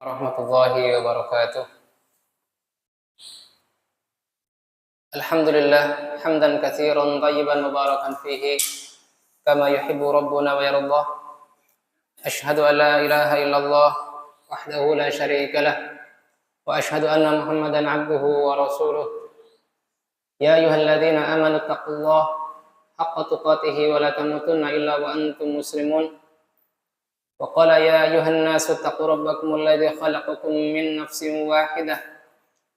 Warahmatullahi wabarakatuh. Alhamdulillah hamdan katsiran tayyiban mubarakan fihi kama yuhibbu rabbuna wa yardah. Asyhadu an la ilaha illallah wahdahu la syarika lah wa asyhadu anna Muhammadan abduhu wa rasuluh. Ya ayyuhalladzina amanu taqullaha haqqa tuqatih wa la tamutunna illa wa antum muslimun. Wa qala ya ayyuhan nasu taqu rabbakumul ladzi khalaqakum min nafsin wahidah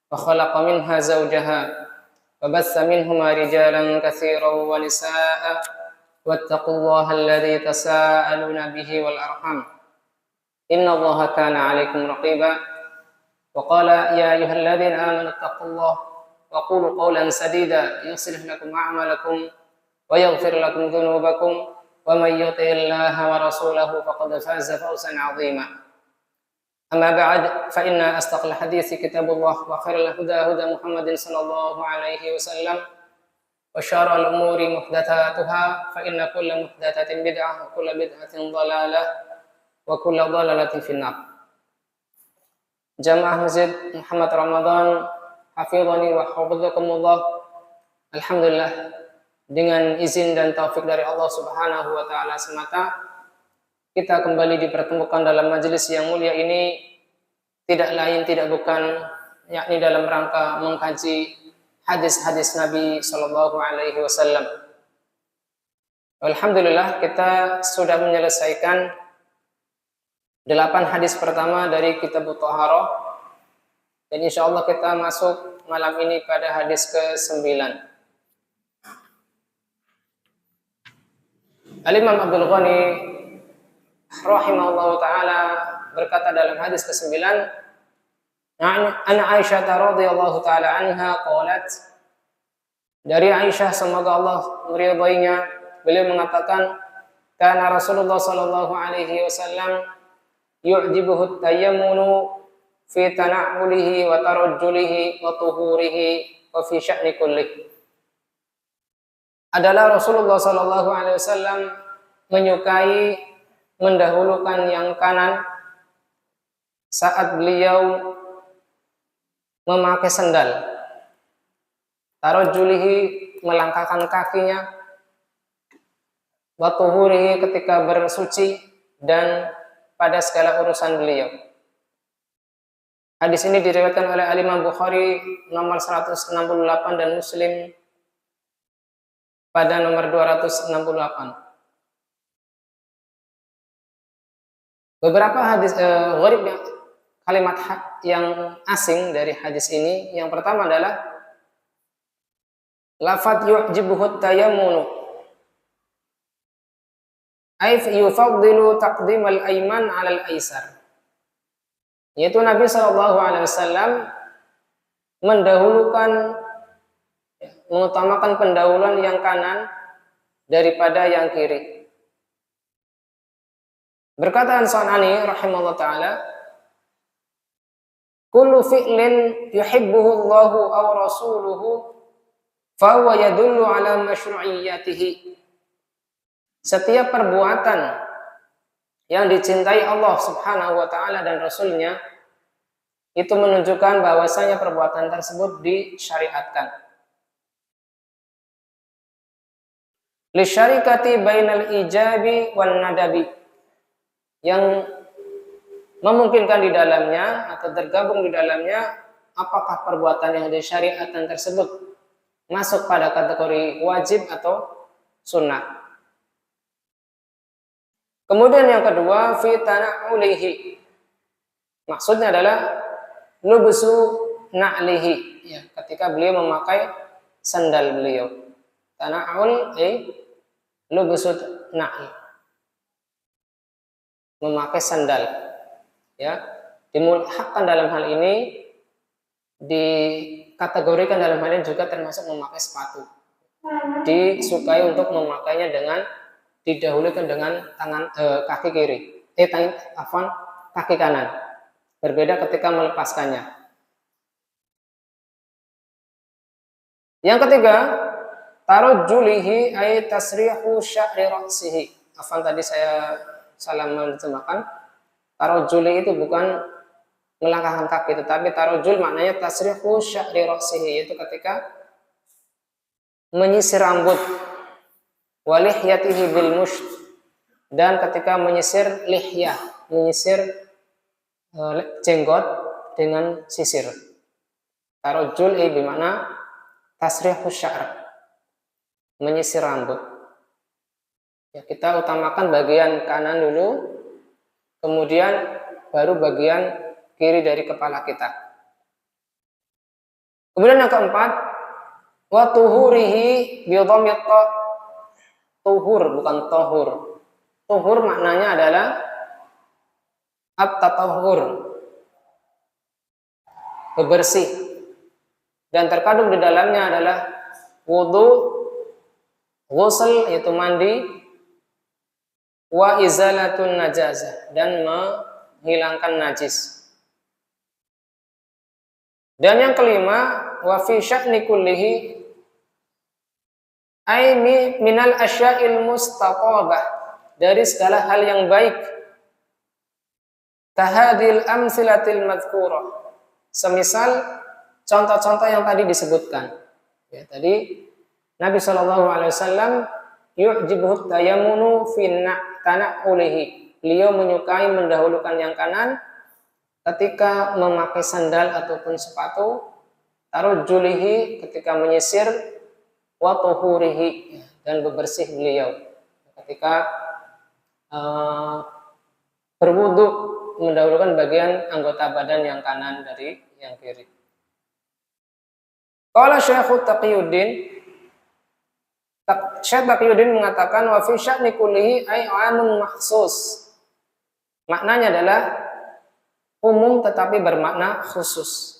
wa khalaqa minha zawjaha wa bassa minhuma rijalan katsiran wa nisaa'a wattaqullaha alladzi tasaaluna bihi wal arham innallaha kana 'alaikum raqiba. Wa qala ya ayyuhalladzina amanu taqullaha wa qulu qawlan sadida yuslih lakum a'malakum wa yaghfir lakum dhunubakum wa may yuti'illaha wa rasulahu faqad faza fawzan 'azima. Amma ba'd, fa inna astaqal hadithi kitabullah wa khairal huda huda Muhammadin sallallahu alaihi wasallam wa syarrul umuri muhdatsatuha fa inna kulla muhdatsatin bid'ah wa kulla bid'atin dhalalah wa kulla dhalalatin finnar. Jamaah Masjid Muhammad Ramadan hafizani wa hafizakumullah. Alhamdulillah, dengan izin dan taufik dari Allah Subhanahu wa taala semata, kita kembali dipertemukan dalam majelis yang mulia ini, tidak lain tidak bukan yakni dalam rangka mengkaji hadis-hadis Nabi sallallahu alaihi wasallam. Alhamdulillah, kita sudah menyelesaikan 8 hadis pertama dari kitab Thaharah, dan insyaallah kita masuk malam ini pada hadis ke-9. Al-Imam Abdul Ghani rahimahullahu ta'ala berkata dalam hadis ke-9, An Aisyah radhiyallahu ta'ala anha qalat, dari Aisyah semoga Allah meridainya, beliau mengatakan, kana Rasulullah sallallahu alaihi wasallam yu'jibuhu tayammunu fi tana'ulihi wa tarajjulihi wa tuhurihi wa fi sya'ni kullih. Adalah Rasulullah sallallahu alaihi wasallam menyukai mendahulukan yang kanan saat beliau memakai sandal, tarajjulihi melangkahkan kakinya, wa tuhurihi ketika bersuci, dan pada segala urusan beliau. Hadis ini diriwayatkan oleh Al-Imam Bukhari nomor 168 dan Muslim pada nomor 268. Beberapa hadis gharib kalimat yang asing dari hadis ini. Yang pertama adalah lafadz yu'jibuhu tayammunu, ay yufaddilu taqdim al-ayman 'ala al-aysar. Yaitu Nabi sallallahu alaihi wasallam mengutamakan pendahuluan yang kanan daripada yang kiri. Berkata An-San'ani rahimahullah ta'ala, kullu fi'lin yuhibbuhu Allahu aw rasuluhu fa huwa yadullu ala masyru'iyyatihi. Setiap perbuatan yang dicintai Allah Subhanahu wa ta'ala dan Rasulnya, itu menunjukkan bahwasanya perbuatan tersebut disyariatkan. Li syarikati bainal ijabi wan nadabi, yang memungkinkan di dalamnya atau tergabung di dalamnya apakah perbuatan yang disyariatkan tersebut masuk pada kategori wajib atau sunnah. Kemudian yang kedua, fi tana'ulihi, maksudnya adalah lubsu na'lihi, ya, ketika beliau memakai sandal beliau. Tana'ul lubsu na'l, memakai sandal, ya, dimulhaqkan dalam hal ini, dikategorikan dalam hal ini juga termasuk memakai sepatu. Disukai untuk memakainya dengan didahulukan dengan kaki kiri, kaki kanan. Berbeda ketika melepaskannya. Yang ketiga, tarajjulihi ay tasrihu sya'ri ra'sihi. Tadi saya salah menerjemahkan. Tarajjuli itu bukan melangkahkan kaki, tetapi tarajul maknanya tasrihu sya'ri ra'sihi, yaitu ketika menyisir rambut, walihyatihi bil musht, dan ketika menyisir lihyah, menyisir jenggot dengan sisir. Tarajul bermakna tasrihu sya'r, menyisir rambut. Ya, kita utamakan bagian kanan dulu, kemudian baru bagian kiri dari kepala kita. Kemudian yang keempat, wa tuhurihi bi dhammit ta. Tuhur bukan tohur. Tuhur maknanya adalah at-tatahhur, bersih, dan terkandung di dalamnya adalah wudu, ghusl yaitu mandi, wa izalatun najazah, dan menghilangkan najis. Dan yang kelima, wa fi sya'ni kullihi ay minal asya'il mustaqabah, dari segala hal yang baik, kahadil amsilatil madhkurah, semisal contoh-contoh yang tadi disebutkan. Ya, tadi Nabi SAW yu'jibuhu tayammunu finna tana'ulihi, beliau menyukai mendahulukan yang kanan ketika memakai sandal ataupun sepatu, tarujulihi ketika menyisir, wa tuhurihi, dan bebersih beliau ketika berwudu, mendahulukan bagian anggota badan yang kanan dari yang kiri. Qala Syekh Taqiyuddin, Syekh Taqiyuddin mengatakan wa fi sya'ni kullihi ay amun mahsus, maknanya adalah umum tetapi bermakna khusus.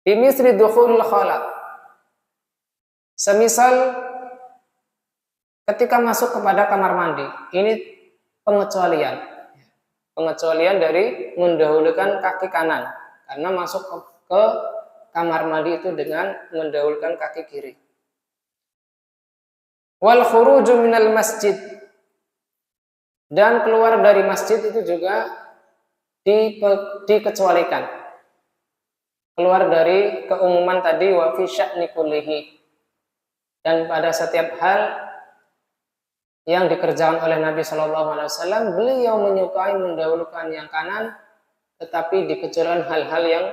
Bimisri dukhulul khala, semisal ketika masuk kepada kamar mandi. Ini pengecualian dari mendahulukan kaki kanan, karena masuk ke kamar mandi itu dengan mendahulukan kaki kiri. Wal khuruju minal masjid, dan keluar dari masjid itu juga dikecualikan. Keluar dari keumuman tadi, wa fi sya'ni kullihi, dan pada setiap hal yang dikerjakan oleh Nabi SAW, beliau menyukai mendahulukan yang kanan, tetapi dikecualikan hal-hal yang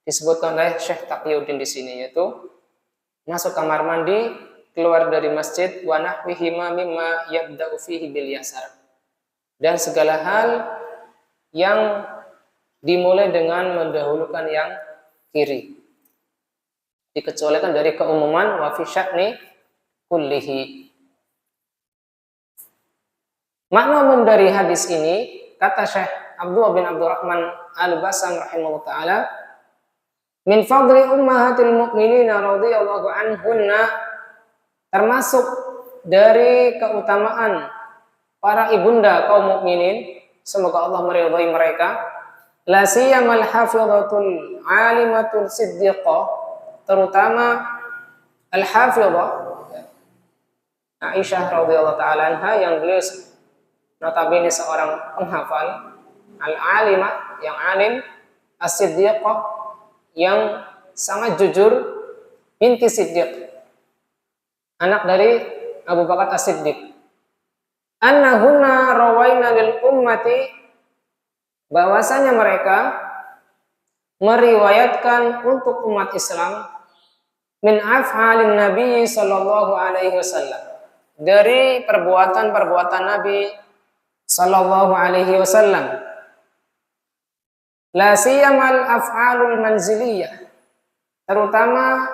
disebutkan oleh Syekh Taqiyuddin di sini, yaitu masuk kamar mandi, keluar dari masjid, wa nahwihima mimma yabda'u fihi bil yasar, dan segala hal yang dimulai dengan mendahulukan yang kiri, dikecualikan dari keumuman wa fi sya'ni kullihi. Makna umum dari hadis ini, kata Syekh Abdullah bin Abdurrahman Al-Basam rahimahullah ta'ala, min fadli ummahatil mu'minina radhiyallahu anhunna, termasuk dari keutamaan para ibunda kaum mukminin, semoga Allah meridhai mereka, la siyamal hafidhatul alimatul siddiqah, terutama al-hafidhah Aisyah radhiyallahu ta'ala anha, yang beliau notabene seorang penghafal, al-alimah yang alim, as-siddiqah yang sangat jujur, binti Siddiq, anak dari Abu Bakar As-Siddiq. Annahunna rawaina lil ummati, bahwasanya mereka meriwayatkan untuk umat Islam, min af'alin Nabi sallallahu alaihi wasallam, dari perbuatan-perbuatan Nabi sallallahu alaihi wasallam, la siyamal af'alul manziliyah, terutama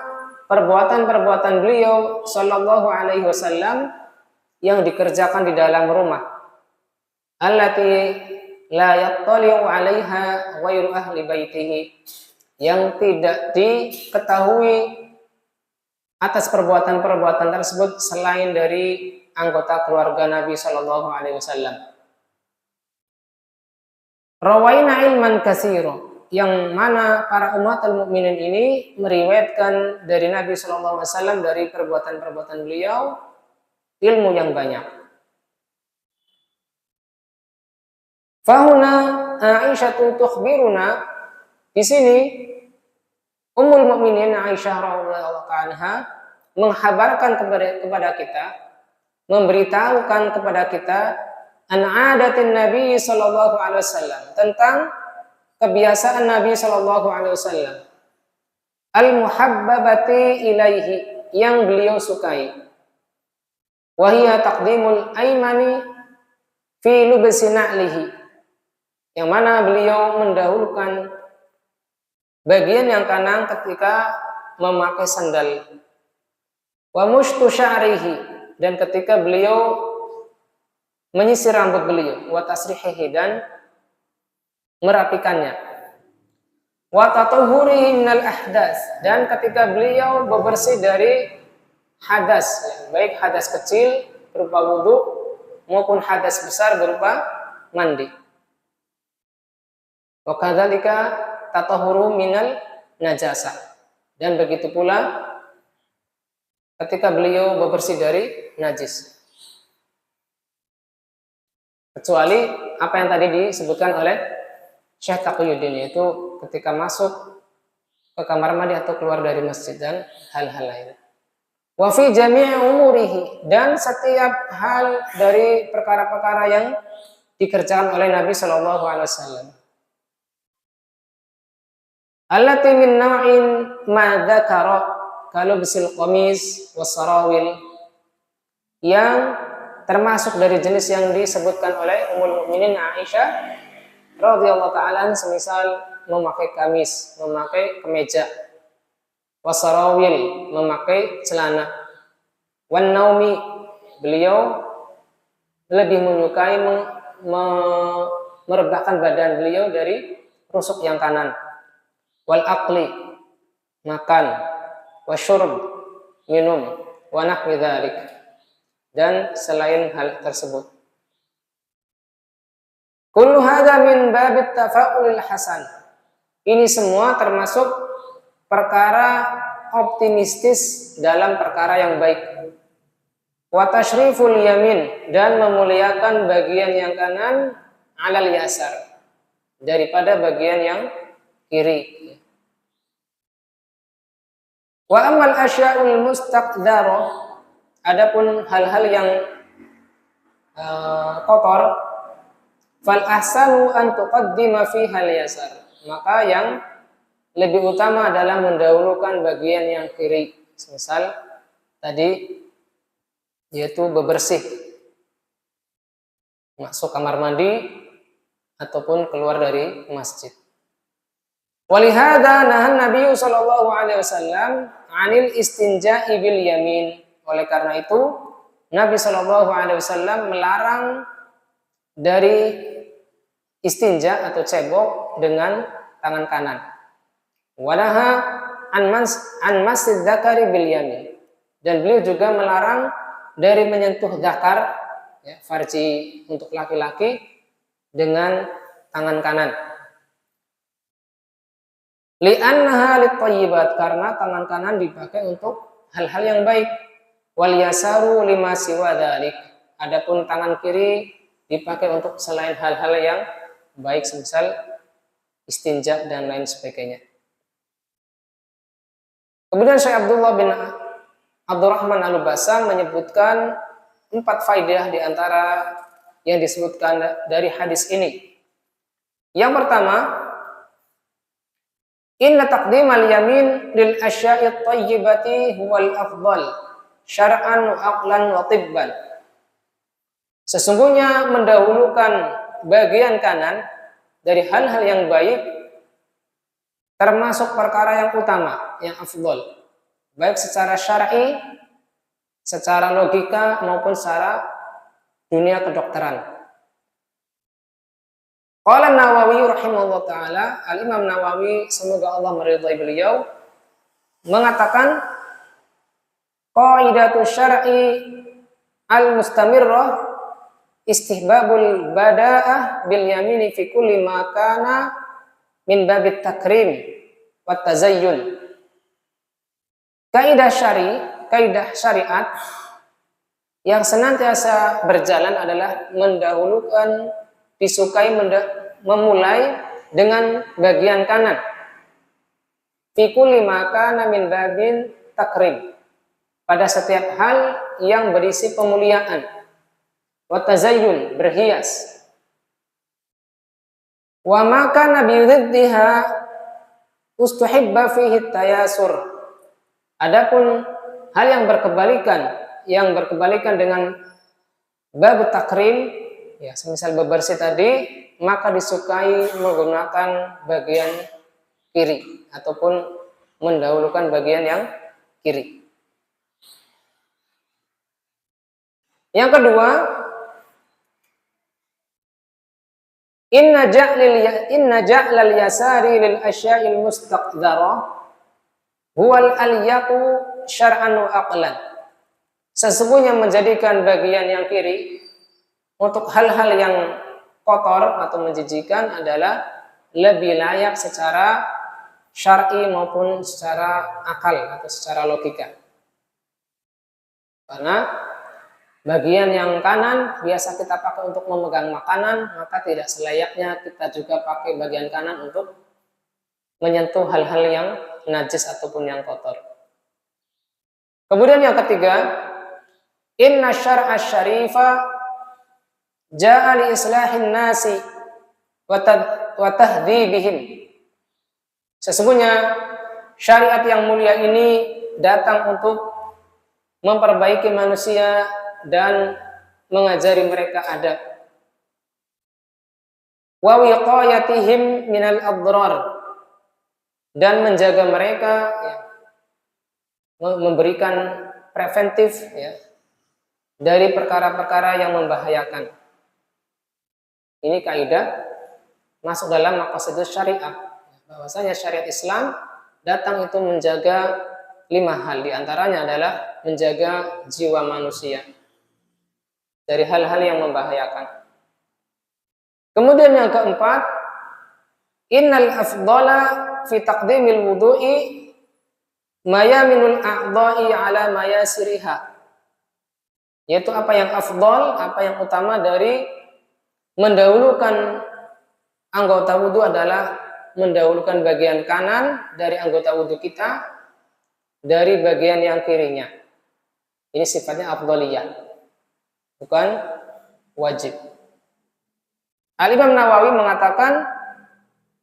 perbuatan-perbuatan beliau sallallahu alaihi wasallam yang dikerjakan di dalam rumah, allati la yattali'u 'alaiha ghairu ahli baitihi, yang tidak diketahui atas perbuatan-perbuatan tersebut selain dari anggota keluarga Nabi sallallahu alaihi wasallam. Rawaina ilman katsira, yang mana para umatul mukminin ini meriwayatkan dari Nabi sallallahu alaihi wasallam dari perbuatan-perbuatan beliau ilmu yang banyak. Fahuna Aisyah tukhbiruna, di sini Ummul Mukminin Aisyah radhiyallahu anha menghabarkan kepada kita, memberitahukan kepada kita an adatin Nabi sallallahu alaihi wasallam, tentang kebiasaan Nabi sallallahu alaihi wasallam, al muhabbabati ilaihi, yang beliau sukai, wa hiya taqdimul aimani fi lubsi na'lihi, yang mana beliau mendahulukan bagian yang kanan ketika memakai sandal, wa mushtu sya'rihi, dan ketika beliau menyisir rambut beliau, wa tasrihihi, dan merapikannya, wa tatahhurihi minal ahdas, dan ketika beliau bebersih dari hadas, baik hadas kecil berupa wudu maupun hadas besar berupa mandi. Wa kadzalika tatahhuru minal najasa, dan begitu pula ketika beliau bebersih dari najis, kecuali apa yang tadi disebutkan oleh Syekh Taqiyuddin, yaitu ketika masuk ke kamar mandi atau keluar dari masjid dan hal-hal lain. Wa fi jami'i umurihi, dan setiap hal dari perkara-perkara yang dikerjakan oleh Nabi Shallallahu Alaihi Wasallam. Allati min naw'in ma dzakara, kalau bisil qamis wasarawil, yang termasuk dari jenis yang disebutkan oleh Ummul Mukminin Aisyah radhiyallahu ta'ala, semisal memakai kamis, memakai kemeja, wasarawil, memakai celana, wan naumi, beliau lebih menyukai merebahkan badan beliau dari rusuk yang kanan, wal aqli, makan, wasyurb, minum, wa nahwi dzalik, dan selain hal tersebut. Kullu hadza min babit tafa'ulil hasan, ini semua termasuk perkara optimistis dalam perkara yang baik. Wa tashriful yamin, dan memuliakan bagian yang kanan, alal yasar, daripada bagian yang kiri. Wa amal asya'ul mustaqdzarah, adapun hal-hal yang kotor, fal ahsanu an tuqaddima fiha al yasar, maka yang lebih utama adalah mendahulukan bagian yang kiri. Misal tadi, yaitu bebersih, masuk kamar mandi ataupun keluar dari masjid. Walihada nahan Nabi sallallahu alaihi wasallam 'anil istinja'i bil yamin. Oleh karena itu Nabi sallallahu alaihi wasallam melarang dari istinja atau cebok dengan tangan kanan. Walaha an masjid dzakari bil yamin, dan beliau juga melarang dari menyentuh zakar, ya, farji untuk laki-laki, dengan tangan kanan. Li'annaha lit-thayyibat, karena tangan kanan dipakai untuk hal-hal yang baik. Wal yasaru lima siwa dzalik, adapun tangan kiri dipakai untuk selain hal-hal yang baik, semisal istinja dan lain sebagainya. Kemudian Syekh Abdullah bin Abdurrahman Al-Basam menyebutkan 4 faedah di antara yang disebutkan dari hadis ini. Yang pertama, inna taqdimal yamin lil asya'i thayyibati huwal afdal syar'an wa aqlan wa tibban. Sesungguhnya mendahulukan bagian kanan dari hal-hal yang baik termasuk perkara yang utama, yang afdal, baik secara syar'i, secara logika, maupun secara dunia kedokteran. Qala Nawawi rahimahullah ta'ala, Al-Imam Nawawi, semoga Allah meridhai beliau, mengatakan qaidatu syar'i al-mustamirrah istihbabul bada'ah bil yamini fi kulli ma kana min babit takrim wa tazayyun. Kaidah syariat yang senantiasa berjalan adalah mendahulukan disukai memulai dengan bagian kanan. Fi kulli ma kana min babin takrim, pada setiap hal yang berisi pemuliaan. Wa tazayyun, berhias. Wa ma kana bi dhiddiha ustuhibba fihi tayasur. Adapun hal yang berkebalikan dengan bab takrim, ya semisal bebersih tadi, maka disukai menggunakan bagian kiri ataupun mendahulukan bagian yang kiri. Yang kedua, inna ja'lal yasari lil asya'il mustaqdara huwal alyaqu syar'an wa aqlan. Sesungguhnya menjadikan bagian yang kiri untuk hal-hal yang kotor atau menjijikan adalah lebih layak secara syar'i maupun secara akal atau secara logika. Karena bagian yang kanan biasa kita pakai untuk memegang makanan, maka tidak selayaknya kita juga pakai bagian kanan untuk menyentuh hal-hal yang najis ataupun yang kotor. Kemudian yang ketiga, inna syar'a syarifa ja'a li islahin nasi wa tahdhibihim. Sesungguhnya syariat yang mulia ini datang untuk memperbaiki manusia dan mengajari mereka adab. Wa wiqayatihim minal adrar, dan menjaga mereka, ya, memberikan preventif, ya, dari perkara-perkara yang membahayakan. Ini kaidah masuk dalam maqasidus syariah, bahwasanya syariat Islam datang itu menjaga 5 hal, di antaranya adalah menjaga jiwa manusia dari hal-hal yang membahayakan. Kemudian yang keempat, innal afdala fi taqdimil wudu'i mayaminul a'dha'i ala mayasiriha, yaitu apa yang afdal, apa yang utama dari mendahulukan anggota wudu adalah mendahulukan bagian kanan dari anggota wudu kita dari bagian yang kirinya. Ini sifatnya afdaliyah, bukan wajib. Al-Imam Nawawi mengatakan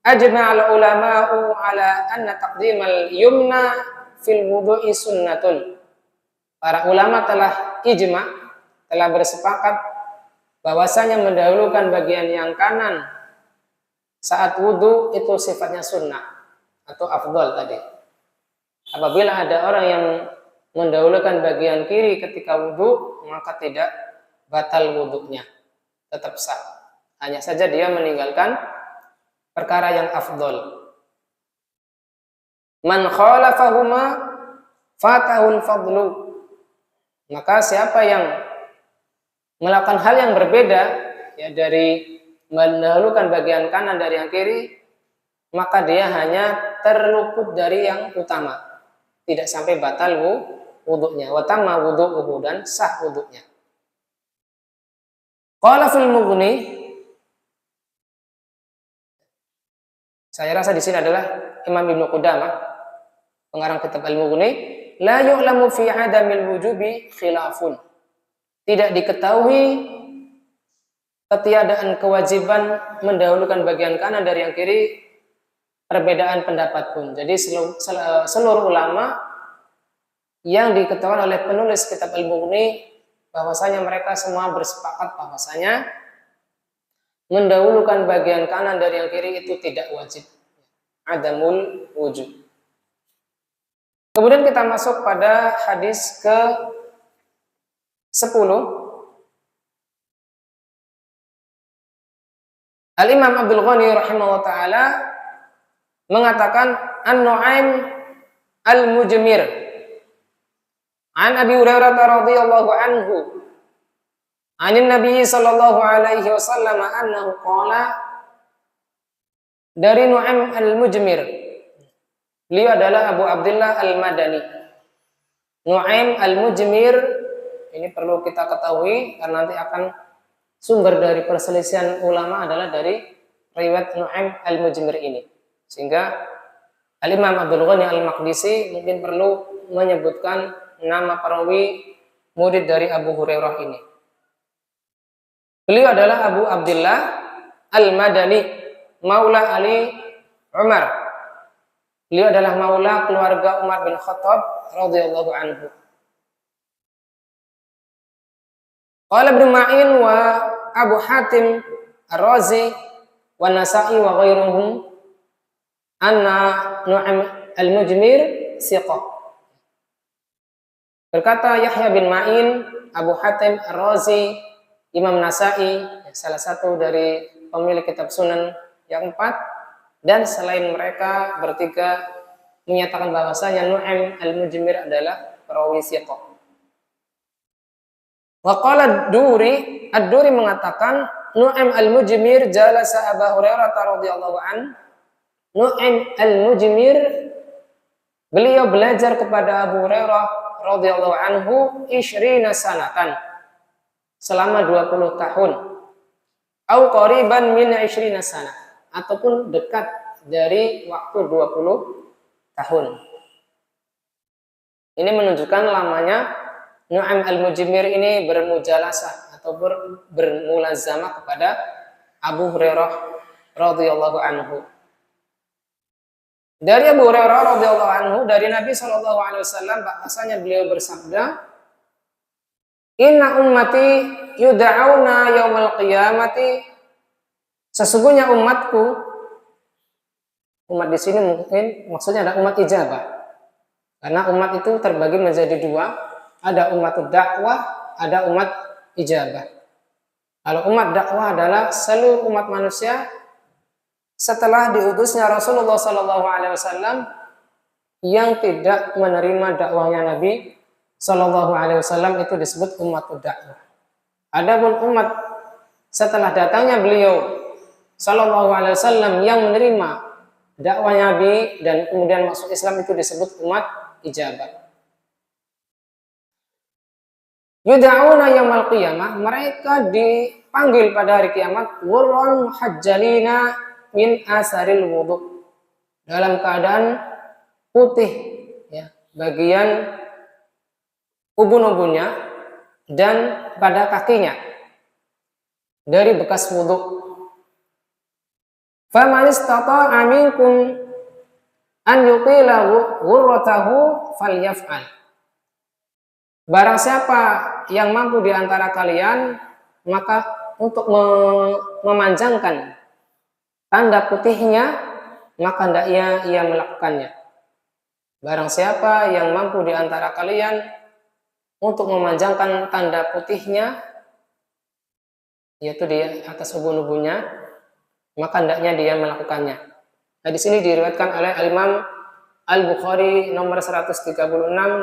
ajma'al ulama'u ala anna taqdimal yumna fil wudu'i sunnatun. Para ulama telah ijma', telah bersepakat bahwasanya mendahulukan bagian yang kanan saat wudu itu sifatnya sunnah atau afdal tadi. Apabila ada orang yang mendahulukan bagian kiri ketika wudu, maka tidak batal wudunya, tetap sah. Hanya saja dia meninggalkan perkara yang afdal. Man khalafahuma fatahul fadlu. Maka siapa yang melakukan hal yang berbeda, ya, dari mendahulukan bagian kanan dari yang kiri, maka dia hanya terluput dari yang utama, tidak sampai batal wudunya. Wa tamma wudu'uhu, dan sah wudunya. Qala fil Mughni, saya rasa di sini adalah Imam Ibnu Qudamah, pengarang kitab Al-Mughni, la yu'lamu fi 'adamil wujubi khilafun. Tidak diketahui ketiadaan kewajiban mendahulukan bagian kanan dari yang kiri, perbedaan pendapat pun. Jadi seluruh ulama yang diketahui oleh penulis kitab Al-Mughni, bahwasanya mereka semua bersepakat bahwasanya mendahulukan bagian kanan dari yang kiri itu tidak wajib. Adamul wujud. Kemudian kita masuk pada hadis ke 10. Al-Imam Abdul Ghani rahimahullah ta'ala mengatakan An-Nu'aim Al-Mujmir an Abi Hurairah radhiyallahu anhu anin Nabi sallallahu alaihi wasallam annahu qala, dari Nu'aim Al-Mujmir, beliau adalah Abu Abdullah Al-Madani. Nu'aim Al-Mujmir ini perlu kita ketahui karena nanti akan sumber dari perselisihan ulama adalah dari riwayat Nu'aim al-Mujmir ini. Sehingga Al-Imam Abdul Ghani al-Maqdisi mungkin perlu menyebutkan nama perawi murid dari Abu Hurairah ini. Beliau adalah Abu Abdullah al-Madani, Maula Ali Umar. Beliau adalah maula keluarga Umar bin Khattab radhiyallahu anhu. Qala Ibnu Ma'in wa Abu Hatim Ar-Razi wa Nasa'i wa ghairuhum anna Nu'aim al-Mujmir siqah. Berkata Yahya bin Ma'in, Abu Hatim Ar-Razi, Imam Nasa'i, salah satu dari pemilik kitab Sunan yang 4, dan selain mereka bertiga menyatakan bahwasanya Nu'aim al-Mujmir adalah perawi siqah. Wa qala Ad-Duri mengatakan Nu'aim al-Mujmir jalasa Abu Hurairah radhiyallahu an. Nu'aim al-Mujmir beliau belajar kepada Abu Hurairah radhiyallahu anhu 20 sanatan, selama 20 tahun. Au qariban min 20 sanah, ataupun dekat dari waktu 20 tahun. Ini menunjukkan lamanya Nu'aim al-Mujmir ini bermujalasah atau bermulazamah kepada Abu Hurairah radhiyallahu anhu. Dari Abu Hurairah radhiyallahu anhu, dari Nabi sallallahu alaihi wasallam bahwasanya beliau bersabda, "Inna ummati yud'auna yaumal qiyamati." Sesungguhnya umatku, umat di sini mungkin maksudnya ada umat ijabah. Karena umat itu terbagi menjadi dua, ada umat dakwah, ada umat ijabah. Kalau umat dakwah adalah seluruh umat manusia setelah diutusnya Rasulullah SAW yang tidak menerima dakwahnya Nabi SAW, itu disebut umat dakwah. Adapun umat setelah datangnya beliau SAW yang menerima dakwah Nabi dan kemudian masuk Islam, itu disebut umat ijabah. Yud'auna yaumal qiyamah, mereka dipanggil pada hari kiamat ghurran muhajjalina min asaril wudu, dalam keadaan putih ya, bagian ubun-ubunnya dan pada kakinya dari bekas wudu. Faman istata'a minkum an yuqila ghurratahu falyaf'al. Barang siapa yang mampu di antara kalian, maka untuk memanjangkan tanda putihnya, maka hendaknya ia melakukannya. Barang siapa yang mampu di antara kalian untuk memanjangkan tanda putihnya, yaitu di atas ubun-ubunnya, maka hendaknya dia melakukannya. Hadis ini diriwayatkan oleh Imam Al-Bukhari nomor 136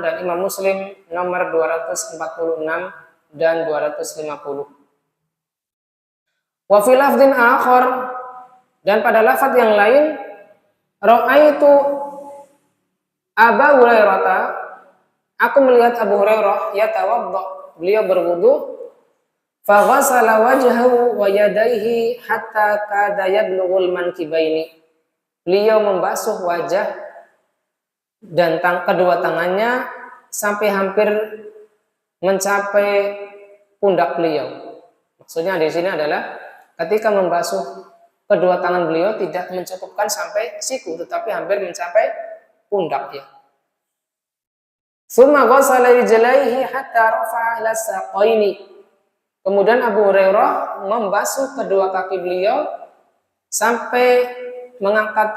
dan Imam Muslim nomor 246 dan 250. Wa fi lafdhin akhar, dan pada lafaz yang lain, ra'aitu Abu Hurairah, aku melihat Abu Hurairah yatawadda, beliau berwudu, fa ghassala wajhahu wa yadayhi hatta kada yablughul mankibaini. Beliau membasuh wajah dan kedua tangannya sampai hampir mencapai pundak beliau. Maksudnya di sini adalah ketika membasuh kedua tangan beliau tidak mencukupkan sampai siku, tetapi hampir mencapai pundak ya. Tsumma ghassala rijlaihi hatta rafa'a ila saqaini. Kemudian Abu Hurairah membasuh kedua kaki beliau sampai mengangkat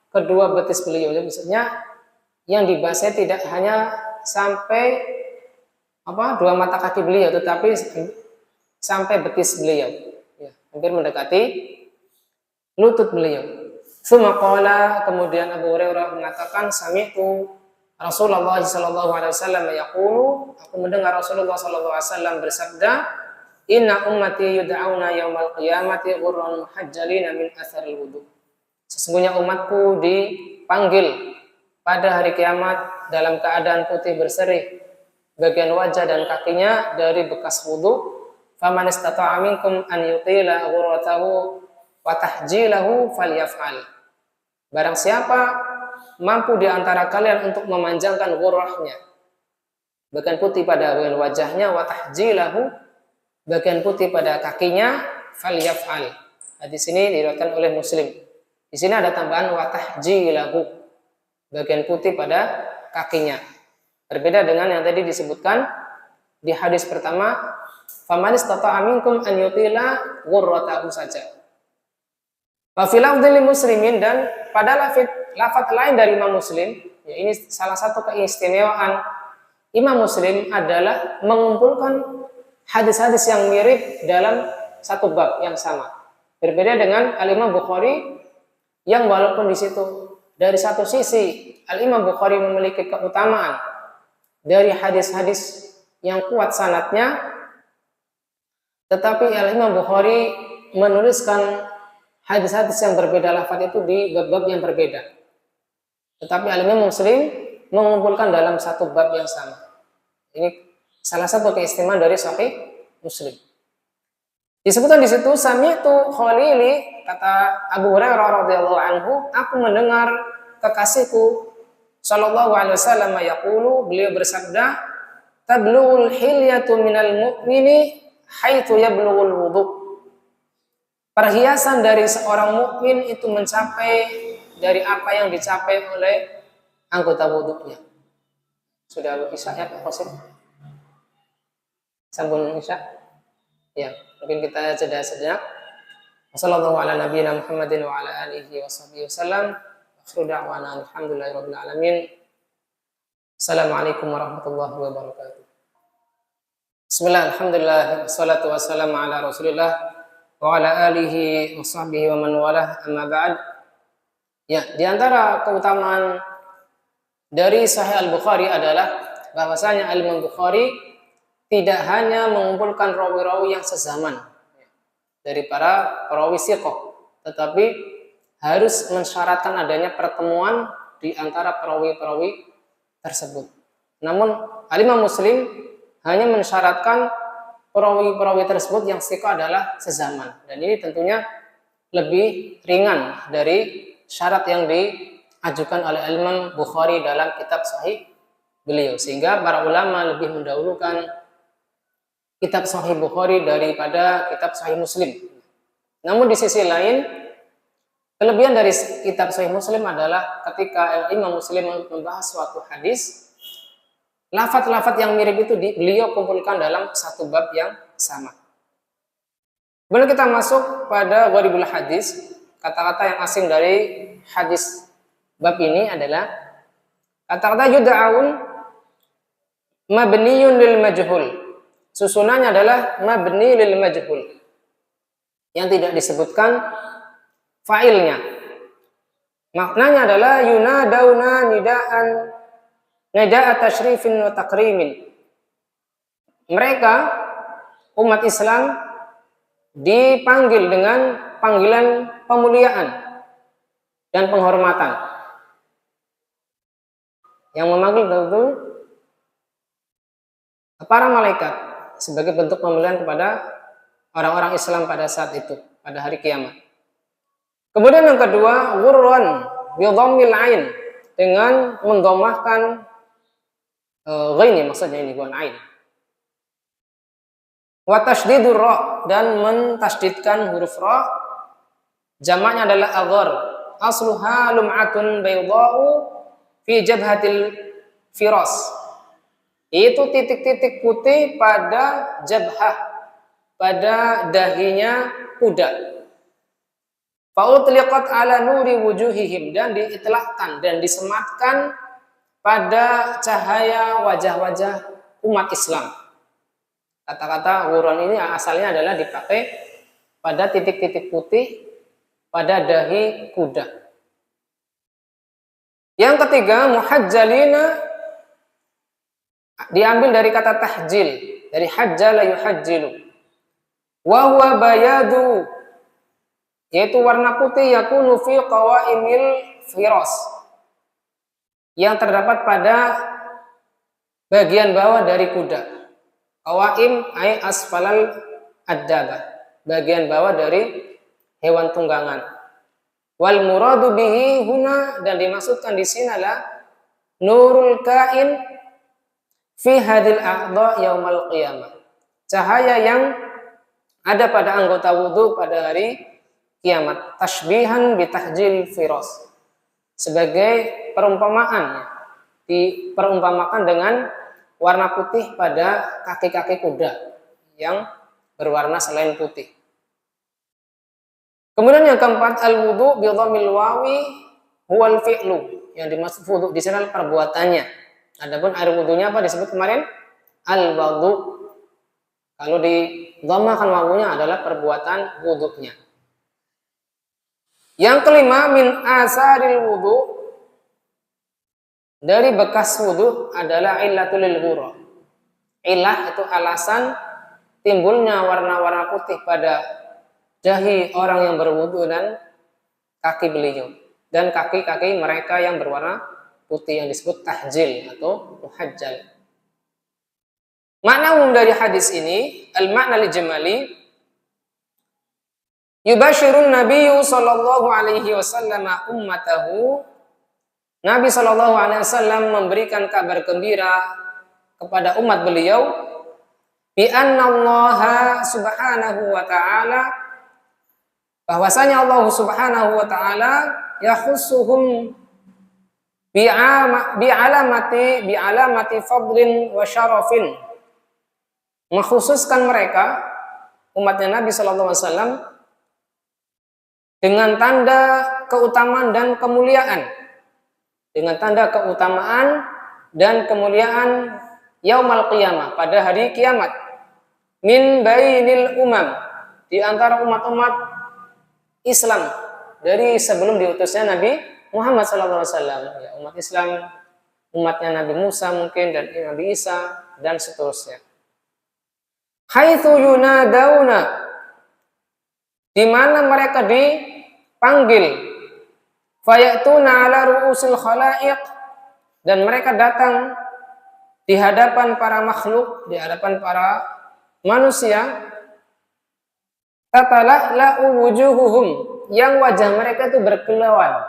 kedua betis beliau. Jadi maksudnya yang dibasuh tidak hanya sampai dua mata kaki beliau, tetapi sampai betis beliau, ya, hampir mendekati lutut beliau. Tsumma qala, kemudian Abu Hurairah mengatakan, sami'tu Rasulullah sallallahu alaihi wasallam yaqulu, aku mendengar Rasulullah sallallahu alaihi wasallam bersabda, inna ummati yud'auna yaumal qiyamati ghurran muhajjalina min atharil wudu. Sesungguhnya umatku dipanggil pada hari kiamat dalam keadaan putih berseri bagian wajah dan kakinya dari bekas wudu. faman istata'a minkum an yutila ghurratahu wa tahjilahu falyaf'al. Barang siapa mampu di antara kalian untuk memanjangkan ghurrahnya, bagian putih pada bagian wajahnya, wa tahjilahu, bagian putih pada kakinya, falyaf'al. Hadis ini diriwayatkan oleh Muslim. Di sini ada tambahan wa tahjilahu, bagian putih pada kakinya. Berbeda dengan yang tadi disebutkan di hadis pertama, faman istata'a minkum an yutila ghurratahu saja. Wa fil lafdzi muslimin, dan pada lafaz lain dari Imam Muslim, ya ini salah satu keistimewaan Imam Muslim adalah mengumpulkan hadis-hadis yang mirip dalam satu bab yang sama. Berbeda dengan Al-Imam Bukhari yang walaupun di situ dari satu sisi Al-Imam Bukhari memiliki keutamaan dari hadis-hadis yang kuat sanadnya, tetapi Al-Imam Bukhari menuliskan hadis-hadis yang berbeda lafaz itu di bab-bab yang berbeda. Tetapi Al-Imam Muslim mengumpulkan dalam satu bab yang sama. Ini salah satu keistimewaan dari Sahih Muslim. Disebutkan di situ, sami'tu khalili, kata Abu Hurairah radhiyallahu anhu, aku mendengar kekasihku sallallahu alaihi wasallam yaqulu, beliau bersabda, tablughul hilyatu minal mu'mini haitsu yablughul wudu. Perhiasan dari seorang mukmin itu mencapai dari apa yang dicapai oleh anggota wudunya. Sudah Isya ya Pak Qasim? Sambung Isya? Ya, mungkin kita jeda sejenak. Wassallallahu ala nabiyina Muhammadin wa ala alihi washabbihi wasallam. Akhiru da'wana alhamdulillahirabbil alamin. Assalamualaikum warahmatullahi wabarakatuh. Bismillah, alhamdulillah, wassalatu wassalamu ala Rasulillah wa ala alihi washabbihi wa man walah, amma ba'd. Ya, di antara keutamaan dari Sahih Al-Bukhari adalah bahwasanya Al-Imam Bukhari tidak hanya mengumpulkan rawi-rawi yang sezaman dari para perawi siqah, tetapi harus mensyaratkan adanya pertemuan di antara perawi-perawi tersebut. Namun Al-Imam Muslim hanya mensyaratkan perawi-perawi tersebut yang siqah adalah sezaman, dan ini tentunya lebih ringan dari syarat yang diajukan oleh Imam Bukhari dalam kitab Sahih beliau, sehingga para ulama lebih mendahulukan kitab Sahih Bukhari daripada kitab Sahih Muslim. Namun di sisi lain, kelebihan dari kitab Sahih Muslim adalah ketika Imam Muslim membahas suatu hadis, lafaz-lafaz yang mirip itu beliau kumpulkan dalam satu bab yang sama. Kemudian kita masuk pada gharibul hadis. Kata-kata yang asing dari hadis bab ini adalah kata-kata yud'aun mabniyun lil majhul. Susunannya adalah mabni lil majhul, yang tidak disebutkan fa'ilnya. Maknanya adalah yunadauna nida'a tasyrifin wa takrimin. Mereka umat Islam dipanggil dengan panggilan pemuliaan dan penghormatan. Yang memanggil tentu para malaikat sebagai bentuk pemeliharaan kepada orang-orang Islam pada saat itu, pada hari kiamat. Kemudian yang kedua, ghurran bi dhammil ain, dengan mendhamahkan ghain, maksudnya ini bukan ain. Wa tasdidur ra, dan mentasdidkan huruf ra. Jamaknya adalah aghar. Asluha lum'atun baydha'u fi jabhatil firas. Itu titik-titik putih pada jabhah, pada dahinya kuda. Fa'utliqat ala nuri wujuhihim, dan diitlaqkan dan disematkan pada cahaya wajah-wajah umat Islam. Kata-kata ghurran ini asalnya adalah dipakai pada titik-titik putih pada dahi kuda. Yang ketiga, muhajjalina, diambil dari kata tahjil, dari hajjala yuhajjilu. Wa huwa bayadu, yaitu warna putih, yakunu fi qawaimil firas, yang terdapat pada bagian bawah dari kuda. Qawaim ay asfalal ad-dabah, bagian bawah dari hewan tunggangan. Wal muradu bihi huna, dan dimaksudkan di sini adalah nurul kain fi hadil a'dha yaumal qiyamah, cahaya yang ada pada anggota wudu pada hari kiamat, tashbihan bitahjil firas, sebagai perumpamaan, diperumpamakan dengan warna putih pada kaki-kaki kuda yang berwarna selain putih. Kemudian yang keempat, al-wudu bi dhammil wawi huwal fi'lu, yang dimaksud wudu di sini adalah perbuatannya. Adapun air wudunya apa disebut kemarin? Al-wudu. Kalau di dhammakan wawunya adalah perbuatan wudunya. Yang kelima, min asaril wudu, dari bekas wudu adalah illatul ghurra. Illah itu alasan timbulnya warna-warna putih pada dahi orang yang berwudu dan kaki beliau, dan kaki-kaki mereka yang berwarna putih yang disebut tahjil atau muhajjal. Makna umum dari hadis ini, al-makna al-jamali, yubashirun nabiyyu sallallahu alaihi wasallam ummatahu, Nabi sallallahu alaihi wasallam memberikan kabar gembira kepada umat beliau, bi anna Allah subhanahu wa ta'ala, bahwasanya Allah subhanahu wa ta'ala yakhussuhum bi alamati fadlin wa syarafin, mengkhususkan mereka umatnya Nabi sallallahu alaihi wasallam dengan tanda keutamaan dan kemuliaan, dengan tanda keutamaan dan kemuliaan yaumal qiyamah, pada hari kiamat, min bainil umam, di antara umat-umat Islam dari sebelum diutusnya Nabi Muhammad sallallahu alaihi wasallam, ya, umat Islam, umatnya Nabi Musa mungkin, dan Nabi Isa dan seterusnya. Haitsu yunadauna, di mana mereka dipanggil, fayatuna ala ru'usil khalaiq, dan mereka datang di hadapan para makhluk, di hadapan para manusia, tatala'la'u wujuhuhum, yang wajah mereka itu berkilauan,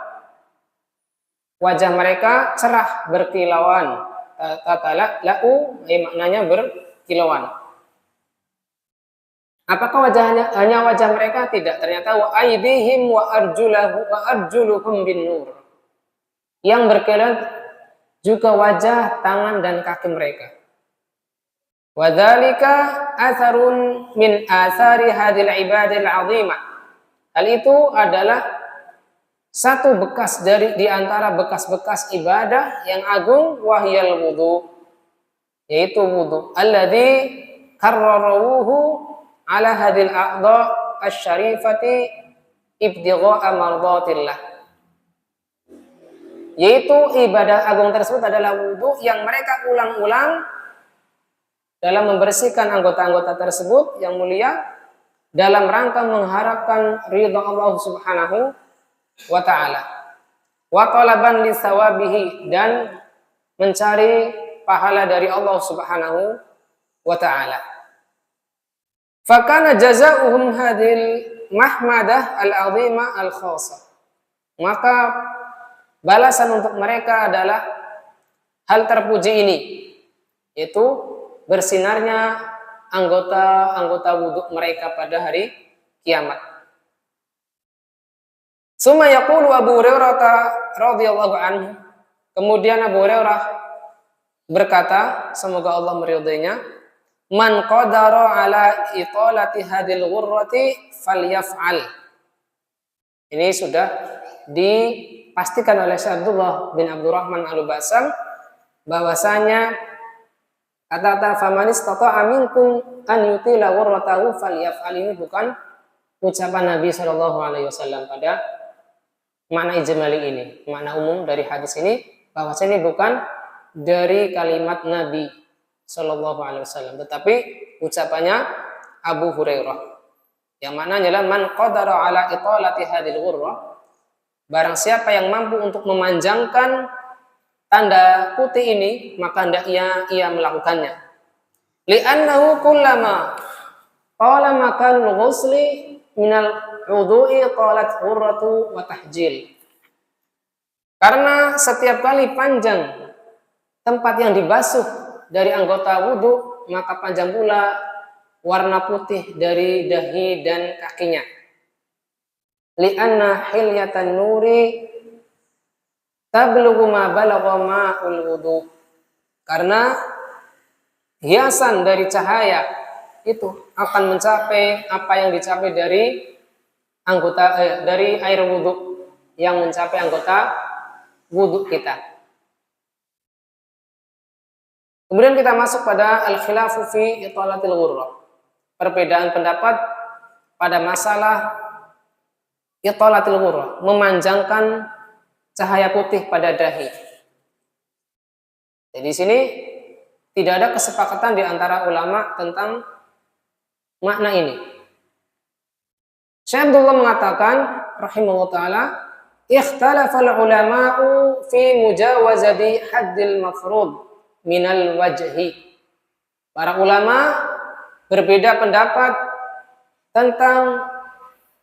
wajah mereka cerah berkilauan. Tatala'la'u maknanya berkilauan. Apakah wajahnya hanya wajah mereka? Tidak, ternyata wa aydihim wa arjuluhum bin nur, yang berkilauan juga wajah, tangan dan kaki mereka. Wa dzalika atharun min athari hadhil ibadil azimah, hal itu adalah satu bekas dari di antara bekas-bekas ibadah yang agung, wahyal wudu, yaitu wudu, alladzi karraruhu ala hadil a'dha asy-syarifati ibtigha'a mardatillah, yaitu ibadah agung tersebut adalah wudu yang mereka ulang-ulang dalam membersihkan anggota-anggota tersebut yang mulia dalam rangka mengharapkan ridha Allah Subhanahu wa ta'ala, wa talaban li thawabihi, dan mencari pahala dari Allah Subhanahu wa ta'ala. Fakana jazaohum hadhil mahmadah al-azimah al-khasah, maka balasan untuk mereka adalah hal terpuji ini, yaitu bersinarnya anggota-anggota wudhu mereka pada hari kiamat. Summa yaqulu Abu Hurairah radhiyallahu anhu, kemudian Abu Hurairah berkata, semoga Allah meridainya, man qadara ala italati hadil ghurrati falyaf'al. Ini sudah dipastikan oleh Syekh Abdullah bin Abdurrahman Al-Basam bahwasanya kata-kata faman istata'a minkum an yutila ghurratahu falyaf'al ini bukan ucapan Nabi sallallahu alaihi wasallam pada makna ijmali ini, makna umum dari hadis ini, bahwasanya ini bukan dari kalimat Nabi sallallahu alaihi wasallam, tetapi ucapannya Abu Hurairah, yang mana adalah man qadara ala italati hadil ghurrah, barang siapa yang mampu untuk memanjangkan tanda putih ini, maka hendaknya ia melakukannya. Li'annahu kullama, Qala makanul ghusli minal wudu'i qalat ghurratu wa tahjil. Karena setiap kali panjang tempat yang dibasuh dari anggota wudu, maka panjang pula warna putih dari dahi dan kakinya. Li'anna hilyatan nuri tablughu ma balagha ma'ul wudu. Karena hiasan dari cahaya itu akan mencapai apa yang dicapai dari anggota dari air wudu yang mencapai anggota wudu kita. Kemudian kita masuk pada al-khilafu fi italatil ghurrah. Perbedaan pendapat pada masalah italatil ghurrah, memanjangkan cahaya putih pada dahi. Jadi di sini tidak ada kesepakatan di antara ulama tentang makna ini. Syekh Abdullah mengatakan rahimahullah taala, ikhtalafal ulama'u fi mujawazati haddil mafrud minal wajhi. Para ulama berbeda pendapat tentang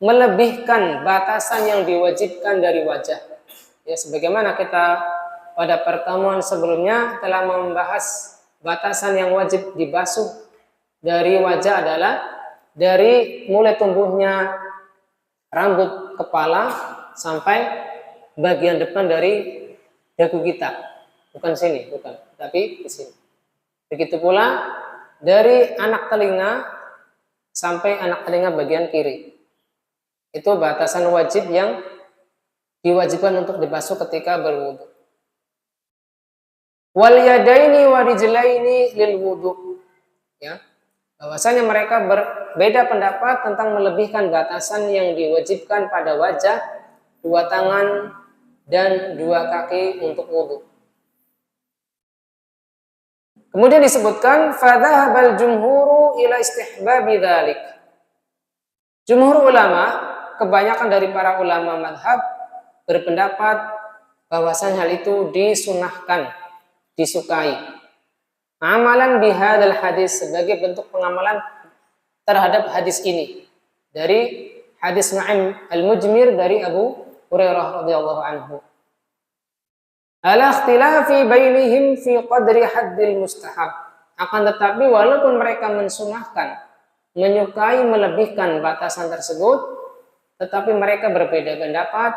melebihkan batasan yang diwajibkan dari wajah. Ya, sebagaimana kita pada pertemuan sebelumnya telah membahas batasan yang wajib dibasuh dari wajah adalah dari mulai tumbuhnya rambut kepala sampai bagian depan dari dagu kita. Bukan sini, bukan, tapi di sini. Begitu pula dari anak telinga sampai anak telinga bagian kiri. Itu batasan wajib yang diwajibkan untuk dibasuh ketika berwudu. Wal yadaini wa rijlaini lil wudu. Ya. Bahwasanya mereka berbeda pendapat tentang melebihkan batasan yang diwajibkan pada wajah, dua tangan dan dua kaki untuk wudu. Kemudian disebutkan fadhahabal jumhuru ila istihbabi dzalik. Jumhur ulama, kebanyakan dari para ulama madhab berpendapat bahwasanya hal itu disunahkan, disukai. Amalan bihadal hadis, sebagai bentuk pengamalan terhadap hadis ini dari hadis Nu'aim al-Mujmir dari Abu Hurairah radhiyallahu anhu. Ala ikhtilafi bainihim fi qadri haddil mustahab. Akan tetapi walaupun mereka mensunahkan, menyukai melebihkan batasan tersebut, tetapi mereka berbeda pendapat.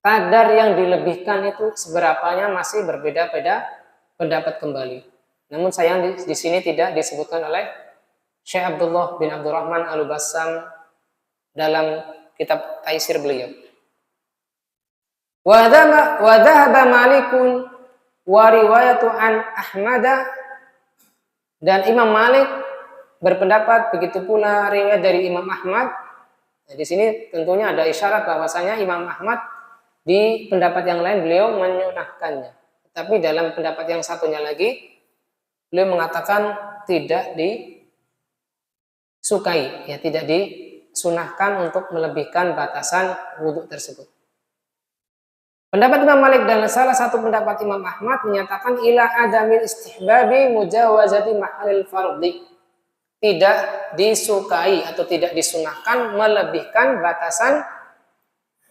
Kadar yang dilebihkan itu seberapanya masih berbeda-beda pendapat kembali. Namun sayang di sini tidak disebutkan oleh Syekh Abdullah bin Abdurrahman Al-Bassam dalam kitab Taisir beliau. Wa dhahaba Malikun wa riwayatu an Ahmada, dan Imam Malik berpendapat, begitu pula riwayat dari Imam Ahmad. Nah, di sini tentunya ada isyarat bahwasanya Imam Ahmad di pendapat yang lain beliau menyunahkannya. Tapi dalam pendapat yang satunya lagi, beliau mengatakan tidak disukai, ya tidak disunahkan untuk melebihkan batasan wudhu tersebut. Pendapat Imam Malik dan salah satu pendapat Imam Ahmad menyatakan ila adamil istihbabi mujawazati mahalil fardhi. Tidak disukai atau tidak disunahkan melebihkan batasan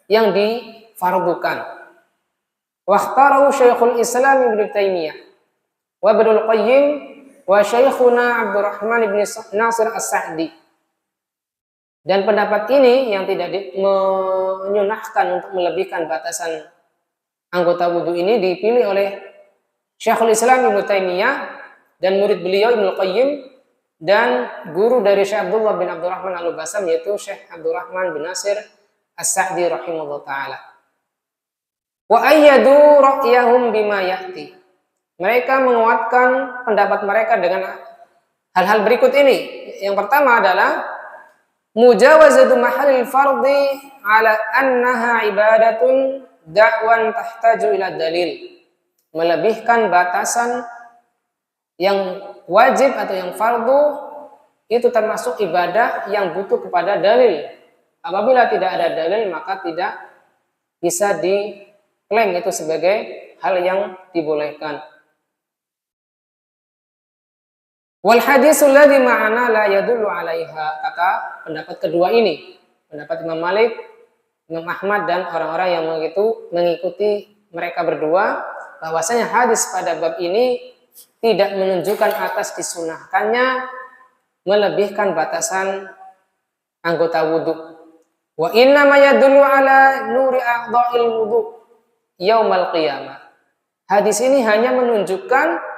yang difardukan. Wakhtarahu Syekhul Islam Ibnu Taimiyah wa Ibnul Qayyim wa Syekhuna Abdurrahman bin Nasir As-Sa'di. Dan pendapat ini yang tidak menyunahkan untuk melebihkan batasan anggota wudu ini dipilih oleh Syekhul Islam Ibnu Taimiyah dan murid beliau Ibnul Qayyim dan guru dari Syekh Abdullah bin Abdurrahman Al-Bassam, yaitu Syekh Abdurrahman bin Nasir As-Sa'di rahimahullah ta'ala. Wa ayyadu ra'yahum bima ya'ti. Mereka menguatkan pendapat mereka dengan hal-hal berikut ini. Yang pertama adalah mujawazatu mahalil fardhi ala annaha ibadatun da'wan tahtaju ila dalil. Melebihkan batasan yang wajib atau yang fardu itu termasuk ibadah yang butuh kepada dalil. Apabila tidak ada dalil, maka tidak bisa diklaim itu sebagai hal yang dibolehkan. Wal hadisul ladzi ma'ana la yadullu 'alaiha. Kata pendapat kedua ini, pendapat Imam Malik, Imam Ahmad dan orang-orang yang mengikuti mereka berdua, bahwasanya hadis pada bab ini tidak menunjukkan atas disunahkannya melebihkan batasan anggota wudhu. Wa inna ma yadullu ala nuri a'dha'il wudhu yaumal qiyamah. Hadis ini hanya menunjukkan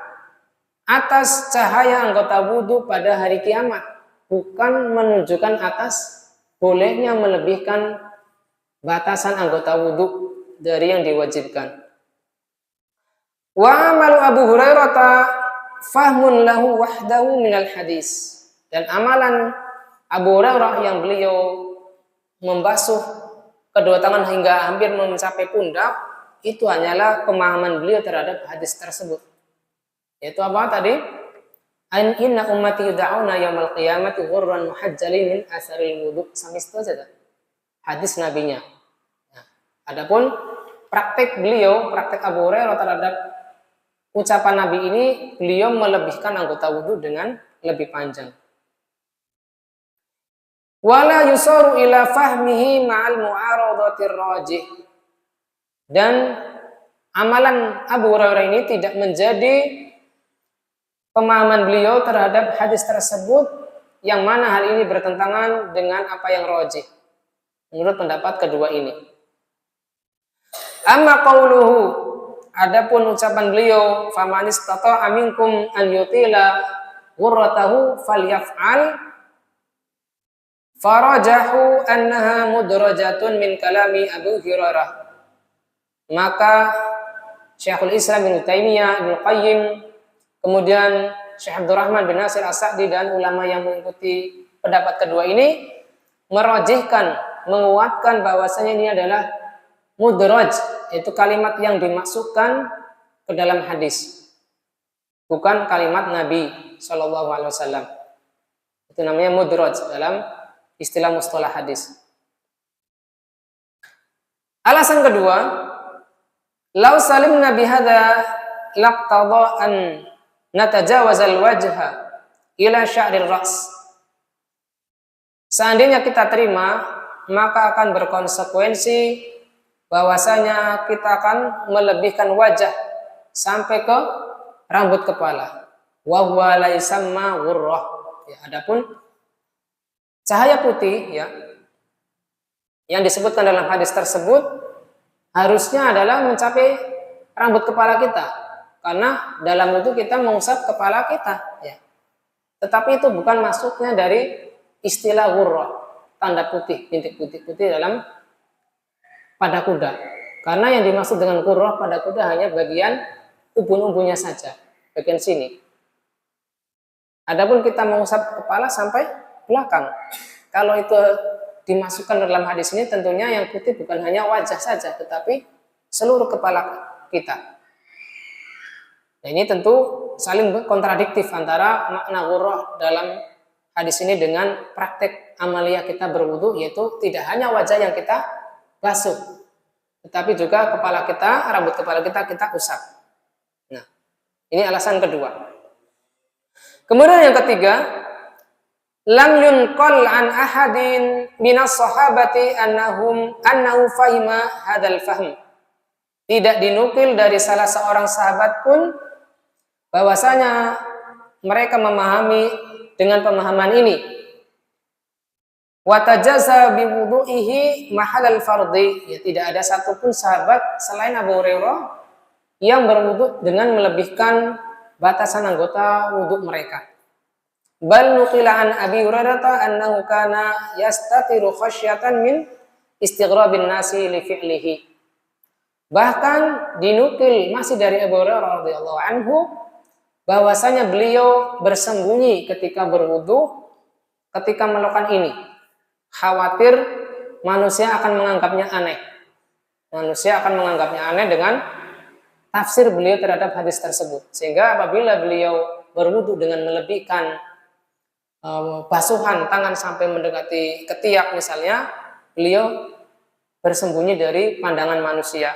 atas cahaya anggota wudhu pada hari kiamat, bukan menunjukkan atas bolehnya melebihkan batasan anggota wudhu dari yang diwajibkan. Wa amalu Abu Hurairah fahmun lahu wahdahu minal hadis. Dan amalan Abu Hurairah yang beliau membasuh kedua tangan hingga hampir mencapai pundak, itu hanyalah pemahaman beliau terhadap hadis tersebut. Yaitu apa tadi? Inna ummati yud'auna yaumal qiyamati ghurran muhajjalin min asaril wudu. Sampai situ saja. Hadis nabinya. Nah, adapun praktek beliau, praktek Abu Hurairah terhadap ucapan Nabi ini, beliau melebihkan anggota wudu dengan lebih panjang. Wala yusaru ila fahmihi ma'al mu'aradatir rajih. Dan amalan Abu Hurairah ini tidak menjadi pemahaman beliau terhadap hadis tersebut yang mana hal ini bertentangan dengan apa yang rajih menurut pendapat kedua ini. Amma qauluhu, adapun ucapan beliau, faman istata'a minkum an yutila ghurratahu falyaf'al, farajahu annaha mudrajatun min kalami Abu Hurairah. Maka Syekhul Islam Ibnu Taimiyah, Ibnu Qayyim, kemudian Syekh Abdurrahman bin Nasir As-Sa'di dan ulama yang mengikuti pendapat kedua ini merajihkan, menguatkan bahwasanya ini adalah mudraj, yaitu kalimat yang dimasukkan ke dalam hadis, bukan kalimat Nabi Shallallahu Alaihi Wasallam. Itu namanya mudraj dalam istilah mustalah hadis. Alasan kedua, lau salimna bihadza laqtadha an natajawaz al-wajha ila sya'rir ra's. Seandainya kita terima, maka akan berkonsekuensi bahwasanya kita akan melebihkan wajah sampai ke rambut kepala. Wa huwa la yusamma ghurrah. Ya, adapun cahaya putih ya yang disebutkan dalam hadis tersebut harusnya adalah mencapai rambut kepala kita, karena dalam itu kita mengusap kepala kita ya. Tetapi itu bukan masuknya dari istilah ghurrah, tanda putih, bintik putih dalam pada kuda. Karena yang dimaksud dengan ghurrah pada kuda hanya bagian ubun-ubunnya saja, bagian sini. Adapun kita mengusap kepala sampai belakang. Kalau itu dimasukkan dalam hadis ini, tentunya yang putih bukan hanya wajah saja, tetapi seluruh kepala kita. Nah, ini tentu saling kontradiktif antara makna ghurrah dalam hadis ini dengan praktek amaliyah kita berwudu, yaitu tidak hanya wajah yang kita basuh, tetapi juga kepala kita, rambut kepala kita usap. Nah, ini alasan kedua. Kemudian yang ketiga, lam yunqal an ahadin minas sahabati annahu fahima hadzal fahm. Tidak dinukil dari salah seorang sahabat pun bahwasanya mereka memahami dengan pemahaman ini. Wa tajaza bi wudu'ihi mahalal fardhi. Ya, tidak ada satupun sahabat selain Abu Hurairah yang berwudu dengan melebihkan batasan anggota wudu mereka. Bal nuqila an Abi Hurairah annahu kana yastatiru khasyatan min istighrabin nasi li fi'lihi. Bahkan dinukil masih dari Abu Hurairah radhiyallahu anhu bahwasanya beliau bersembunyi ketika berwudu ketika melakukan ini. Khawatir manusia akan menganggapnya aneh. Manusia akan menganggapnya aneh dengan tafsir beliau terhadap hadis tersebut. Sehingga apabila beliau berwudu dengan melebihkan basuhan tangan sampai mendekati ketiak misalnya, beliau bersembunyi dari pandangan manusia.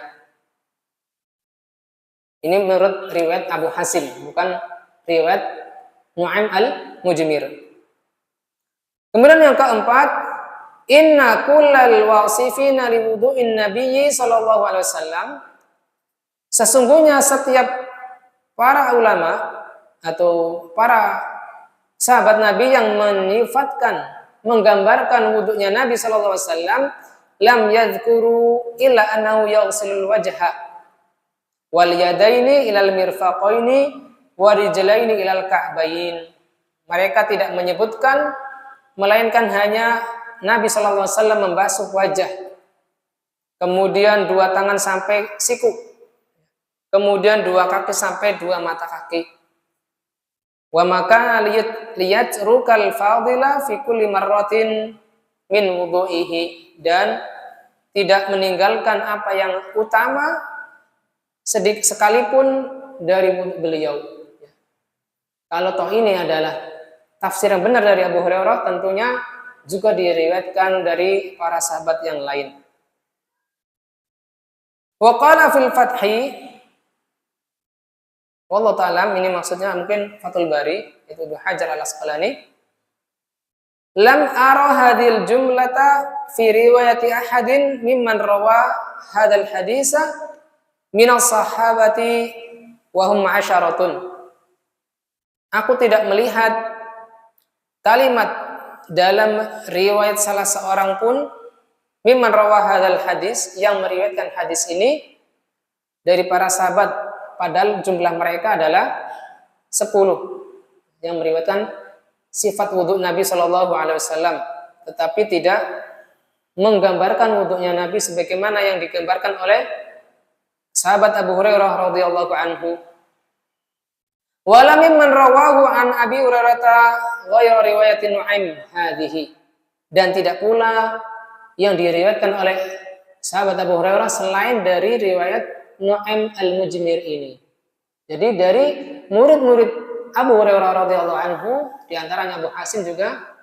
Ini menurut riwayat Abu Hasim, bukan riwayat Nu'aim al-Mujmir. Kemudian yang keempat, inna kullal wasifina liwudu'in nabiyyi sallallahu alaihi wasallam, sesungguhnya setiap para ulama atau para sahabat Nabi yang menyifatkan, menggambarkan wudunya Nabi sallallahu alaihi wasallam, lam yadhkuru illa annahu yaghsilul wajha wal yadaini ilal mirfaqaini wa rijlaini ilal ka'bayn. Mereka tidak menyebutkan melainkan hanya Nabi sallallahu alaihi wasallam membasuh wajah, kemudian dua tangan sampai siku, kemudian dua kaki sampai dua mata kaki. Wa maka liyat rukal fadila fi kulli marratin min wudu'ihi, dan tidak meninggalkan apa yang utama sedikit sekalipun dari wudhu beliau. Kalau toh ini adalah tafsir yang benar dari Abu Hurairah, tentunya juga diriwayatkan dari para sahabat yang lain. Wa qala fil fathi, wallahu ta'ala, ini maksudnya mungkin Fathul Bari, itu Ibnu Hajar al-Asqalani, lam ara hadhil jumlata fi riwayati ahadin mimman rawa hadzal haditsa minas sahabati wa hum 'asharatun. Aku tidak melihat kalimat dalam riwayat salah seorang pun mimman rawa hadzal hadis, yang meriwayatkan hadis ini dari para sahabat, padahal jumlah mereka adalah 10 yang meriwayatkan sifat wudhu Nabi Shallallahu Alaihi Wasallam, tetapi tidak menggambarkan wudhunya Nabi sebagaimana yang digambarkan oleh sahabat Abu Hurairah radhiyallahu anhu. Wala mimman rawahu an Abi Hurairah ghayra riwayatin Nu'aim hadhihi, dan tidak pula yang diriwayatkan oleh sahabat Abu Hurairah selain dari riwayat Nu'aim al-Mujmir ini. Jadi dari murid-murid Abu Hurairah radhiyallahu anhu, diantaranya Abu Hasim juga,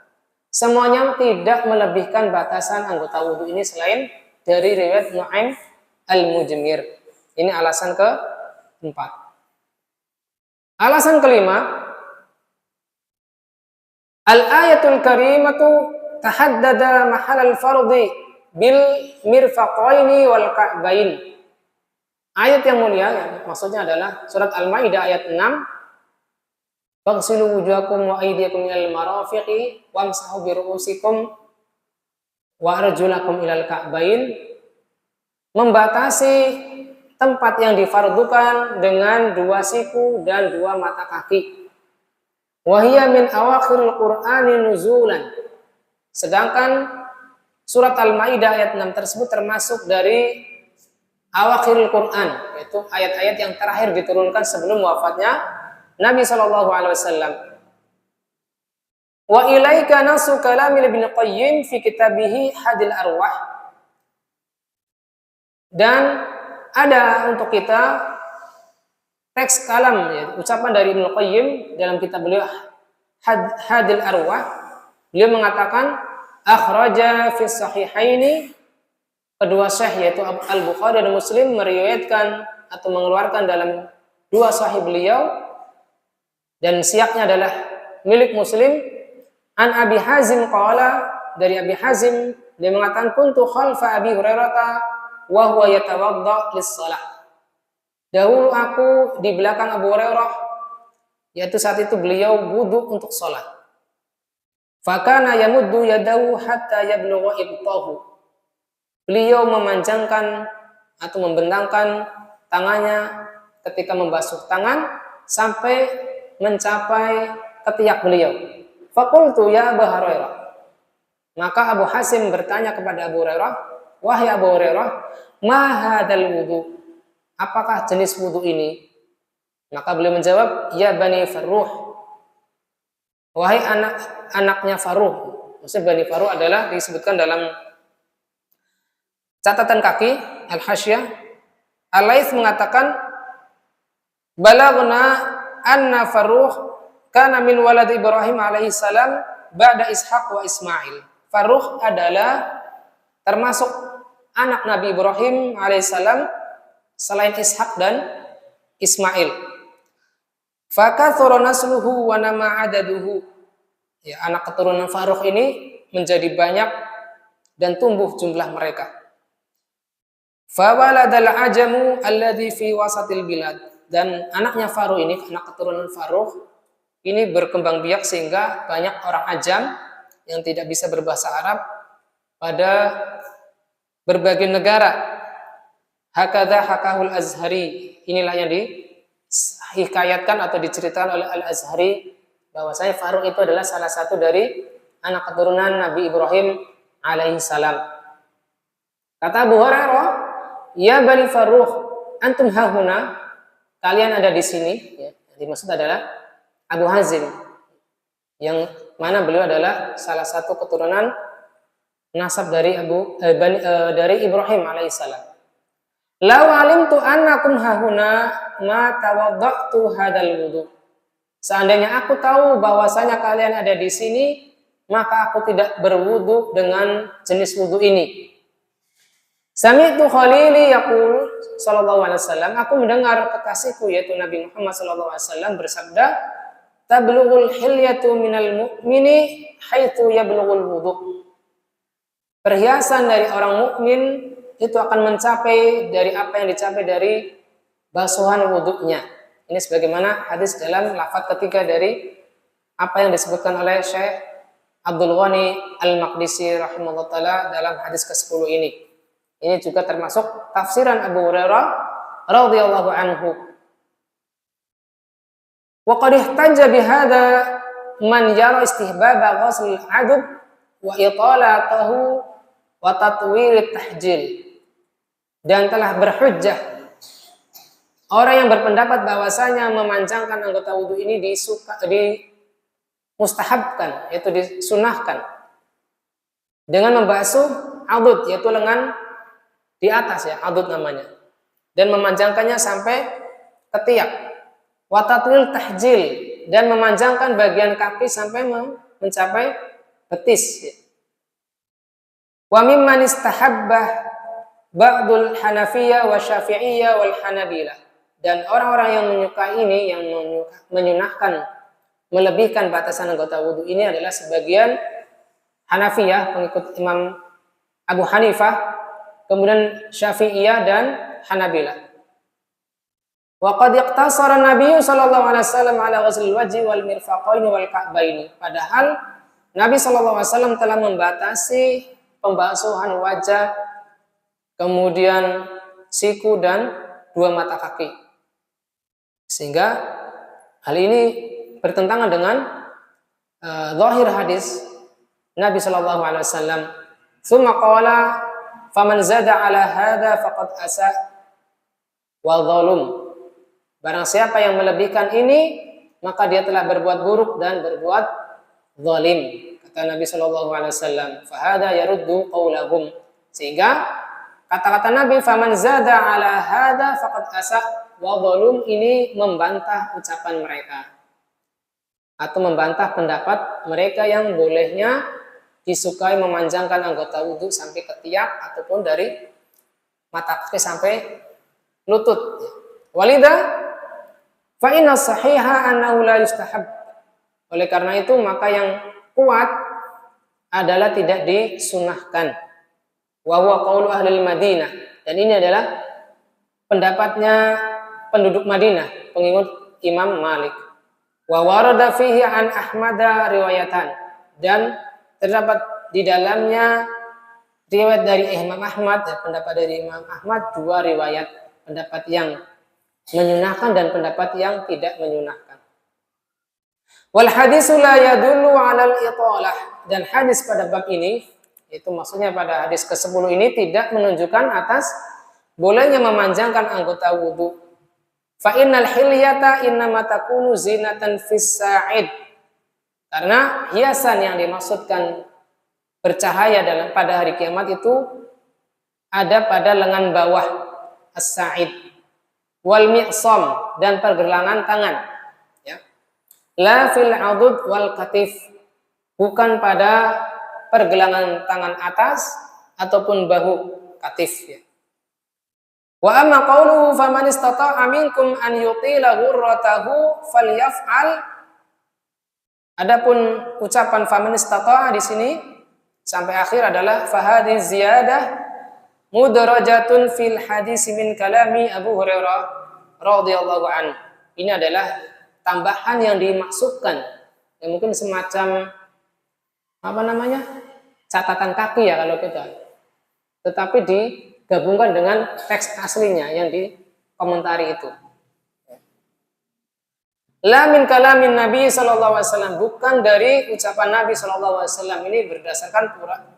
semuanya tidak melebihkan batasan anggota wudhu ini selain dari riwayat Nu'aim al-Mujmir. Ini alasan keempat. Alasan kelima, al-ayatul karimatu tahaddada mahal al-fardi bil mirfaqaini wal ka'bain. Ayat yang mulia, maksudnya adalah surat Al-Maidah ayat 6, faghsilu wujuhakum wa aydiyakum ilal marafiqi wamsahu bi ru'usikum wa arjulakum ilal ka'bain, membatasi tempat yang difardukan dengan dua siku dan dua mata kaki. Wahiyya min awakhiril Qur'ani nuzulan. Sedangkan surat Al-Maidah ayat 6 tersebut termasuk dari awakhiril Qur'an, yaitu ayat-ayat yang terakhir diturunkan sebelum wafatnya Nabi sallallahu alaihi wasallam. Wa ilaika nasu kalamil Ibnu Qayyim fi kitabih Hadil Arwah. Dan ada untuk kita teks kalam, ya, ucapan dari Ibnu Qayyim dalam kitab beliau Hadil Arwah. Beliau mengatakan akhraja fi sahihaini, kedua sahih yaitu Al-Bukhari dan Muslim meriwayatkan atau mengeluarkan dalam dua sahih beliau, dan siaknya adalah milik Muslim, an Abi Hazim qala, dari Abi Hazim dia mengatakan kuntu khalfa Abi Hurairah wa huwa yatawadda lis-shalah. Dahulu aku di belakang Abu Hurairah, yaitu saat itu beliau wudu untuk salat. Fakana yamuddu yadahu hatta yablugha ibtahu. Beliau memanjangkan atau membentangkan tangannya ketika membasuh tangan sampai mencapai ketiak beliau. Faqultu ya Abu Hurairah. Maka Abu Hasim bertanya kepada Abu Hurairah, wahai Abu Hurairah, ma hadzal wudu? Apakah jenis wudu ini? Maka beliau menjawab, ya Bani Farruh. Wahai anak-anaknya Farruh. Maksud Bani Farruh adalah disebutkan dalam catatan kaki Al-Hasyah. Al-Laits mengatakan, balaghna anna Farruh kana min walad Ibrahim alaihi salam ba'da Ishaq wa Ismail. Farruh adalah termasuk anak Nabi Ibrahim alaihissalam selain Ishak dan Ismail. Fakathura nasluhu wa nama adaduhu. Ya, anak keturunan Farukh ini menjadi banyak dan tumbuh jumlah mereka. Fawaladal ajamu alladhi fi wasatil bilad. Dan anaknya Farukh ini, anak keturunan Farukh ini berkembang biak sehingga banyak orang ajam yang tidak bisa berbahasa Arab pada berbagai negara. Hakadha hakahul Azhari. Inilah yang dihikayatkan atau diceritakan oleh Al-Azhari bahwasanya Farukh itu adalah salah satu dari anak keturunan Nabi Ibrahim alaihi salam. Kata Abu Hurairah, "Ya Bani Farukh, antum hahuna." Kalian ada di sini, ya. Yang dimaksud adalah Abu Hazim, yang mana beliau adalah salah satu keturunan nasab dari dari Ibrahim alaihissalam. Lau alimtu annakum hahuna ma tawadda'tu hadal wudu. Seandainya aku tahu bahwasanya kalian ada di sini, maka aku tidak berwudu dengan jenis wudu ini. Sami'tu Khalili yaqul sallallahu alaihi wasallam, aku mendengar kekasihku yaitu Nabi Muhammad sallallahu alaihi wasallam bersabda, tablughul hilyatu minal mu'mini haitsu yablughul wudu. Perhiasan dari orang mukmin itu akan mencapai dari apa yang dicapai dari basuhan wudunya. Ini sebagaimana hadis dalam lafaz ketiga dari apa yang disebutkan oleh Syekh Abdul Ghani Al-Maqdisi rahimahullah taala dalam hadis ke-10 ini. Ini juga termasuk tafsiran Abu Hurairah radhiyallahu anhu. Wa qad ihtajja bihadza man yara istihbaba ghusl al-'adub wa italatahu wa tatwil at-tahjil. Dan telah berhujjah orang yang berpendapat bahwasanya memanjangkan anggota wudu ini dimustahabkan, yaitu disunahkan dengan membasuh adud, yaitu lengan di atas, ya, adud namanya, dan memanjangkannya sampai ketiak. Watatwil tahjil, dan memanjangkan bagian kaki sampai mencapai betis. Wa mimman istahabbah ba'dul Hanafiyah wa Syafi'iyah wal Hanabilah. Dan orang-orang yang menyukai ini, yang menyunahkan melebihkan batasan anggota wudu ini adalah sebagian Hanafiyah, pengikut Imam Abu Hanifah, kemudian Syafi'iyah dan Hanabilah. Wa qad iqtasara Nabi sallallahu alaihi wasallam ala ghusl wajhi wal mirfaqaini wal ka'baini. Padahal Nabi sallallahu alaihi wasallam telah membatasi pembasuhan wajah, kemudian siku dan dua mata kaki. Sehingga hal ini bertentangan dengan zahir hadis Nabi sallallahu alaihi wasallam. Tsumma qala faman zada ala hadza faqad asa wa zalum. Barang siapa yang melebihkan ini, maka dia telah berbuat buruk dan berbuat zalim. Kata Nabi sallallahu alaihi wasallam, fa hadza yaruddu qaulahum. Sehingga kata-kata Nabi faman zada ala hadza faqad asa wa zalum ini membantah ucapan mereka atau membantah pendapat mereka yang bolehnya disukai memanjangkan anggota wudhu sampai ketiak ataupun dari mata kaki sampai lutut. Walidha fa inna sahiha annahu la yustahab. Oleh karena itu maka yang kuat adalah tidak disunahkan. Wa huwa qaulu ahli Madinah, dan ini adalah pendapatnya penduduk Madinah, pengikut Imam Malik. Wa warada fihi an Ahmada riwayatan, dan terdapat di dalamnya riwayat dari Imam Ahmad, pendapat dari Imam Ahmad, dua riwayat, pendapat yang menyunahkan dan pendapat yang tidak menyunahkan. Wal hadisu la yadullu 'alal italah, dan hadis pada bab ini, itu maksudnya pada hadis ke-10 ini tidak menunjukkan atas bolehnya memanjangkan anggota wudu. Fa innal hilyata innama takunu zinatan fis sa'id. Karena hiasan yang dimaksudkan bercahaya pada hari kiamat itu ada pada lengan bawah as-sa'id wal mi'sam, dan pergelangan tangan, ya. La fil 'adud wal katif, bukan pada pergelangan tangan atas ataupun bahu katif, ya. Wa amma qauluhu faman istata'a minkum an yutila ghurratahu falyaf'al. Adapun ucapan faman istata'a di sini sampai akhir adalah fahadhi ziyadah mudarajatun fil hadis min kalami Abu Hurairah radhiyallahu anhu. Ini adalah tambahan yang dimaksudkan, yang mungkin semacam catatan kaki ya kalau kita, tetapi digabungkan dengan teks aslinya yang dikomentari itu. La min kalamin Nabi sallallahu alaihi wasallam, bukan dari ucapan Nabi sallallahu alaihi wasallam. Ini berdasarkan